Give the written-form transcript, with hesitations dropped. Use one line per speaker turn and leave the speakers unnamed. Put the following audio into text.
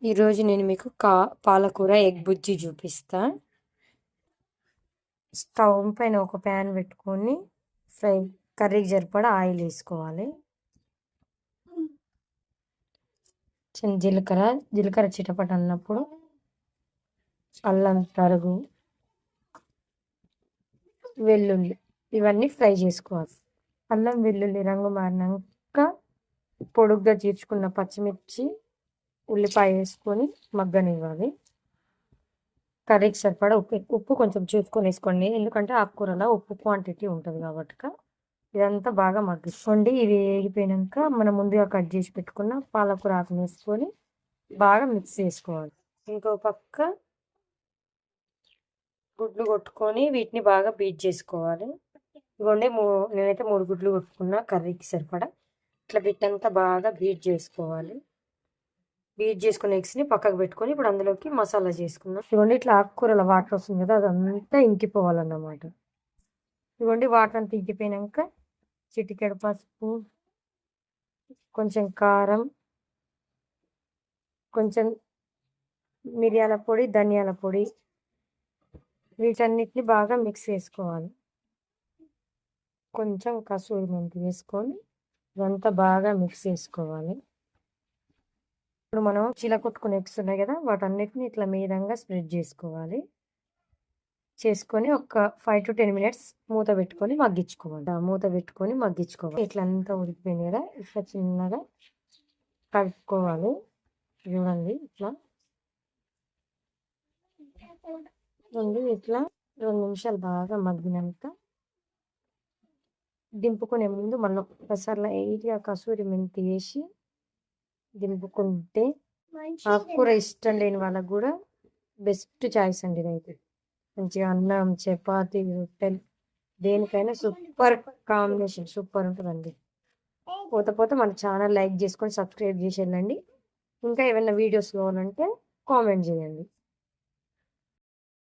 ఈరోజు నేను మీకు పాలకూర ఎగ్ బుజ్జి చూపిస్తా. స్టవ్ పైన ఒక ప్యాన్ పెట్టుకొని కర్రీకి సరిపడా ఆయిల్ వేసుకోవాలి. చిన్న జీలకర్ర చిటపట అన్నప్పుడు అల్లం తరుగు, వెల్లుల్లి ఇవన్నీ ఫ్రై చేసుకోవాలి. అల్లం వెల్లుల్లి రంగు మారినాక పొడుగ్గా చీల్చుకున్న పచ్చిమిర్చి, ఉల్లిపాయ వేసుకొని మగ్గనివ్వాలి. కర్రీకి సరిపడా ఉప్పు కొంచెం చూసుకొని వేసుకోండి, ఎందుకంటే ఆకుకూరలో ఉప్పు క్వాంటిటీ ఉంటుంది కాబట్టి. ఇదంతా బాగా మగ్గించుకోండి. ఇది వేగిపోయాక మనం ముందుగా కట్ చేసి పెట్టుకున్న పాలకూర ఆకుని వేసుకొని బాగా మిక్స్ చేసుకోవాలి. ఇంకో పక్క గుడ్లు కొట్టుకొని వీటిని బాగా బీట్ చేసుకోవాలి. ఇవ్వండి, నేనైతే 3 గుడ్లు కొట్టుకున్నా కర్రీకి సరిపడా. ఇట్లా బిట్టంతా బాగా బీట్ చేసుకోవాలి. బీట్ చేసుకున్న ఎగ్స్ని పక్కకు పెట్టుకొని ఇప్పుడు అందులోకి మసాలా చేసుకుందాం. ఇవ్వండి, ఇట్లా ఆకుకూరల వాటర్ వస్తుంది కదా, అదంతా ఇంకిపోవాలన్నమాట. ఇవ్వండి, వాటర్ అంతా ఇంకిపోయినాక చిటికెడు పసుపు, కొంచెం కారం, కొంచెం మిరియాల పొడి, ధనియాల పొడి, వీటన్నిటిని బాగా మిక్స్ చేసుకోవాలి. కొంచెం కసూరి మెంతి వేసుకొని ఇదంతా బాగా మిక్స్ చేసుకోవాలి. ఇప్పుడు మనం కొట్టుకునే ఎగ్స్ ఉన్నాయి కదా, వాటన్నిటిని ఇట్లా మీదంగా స్ప్రెడ్ చేసుకోవాలి. చేసుకొని ఒక 5 to 10 minutes మూత పెట్టుకొని మగ్గించుకోవాలి. ఇట్లా అంతా ఉడికిపోయింది కదా, ఇట్లా చిన్నగా కలుపుకోవాలి. చూడండి, ఇట్లా 2 నిమిషాలు బాగా మగ్గినాక దింపుకునే ముందు మళ్ళీ ఒకసారి లైట్గా కసూరి మెంతి వేసి దింపుకుంటే ఆకుకూర ఇష్టం లేని వాళ్ళకు కూడా బెస్ట్ చాయిస్ అండి. ఇదైతే మంచిగా అన్నం, చపాతి, రొట్టెలు దేనికైనా సూపర్ కాంబినేషన్, సూపర్ ఉంటుందండి. పోతే మన ఛానల్ లైక్ చేసుకొని సబ్స్క్రైబ్ చేసి వెళ్ళండి. ఇంకా ఏమైనా వీడియోస్ కావాలంటే కామెంట్ చేయండి.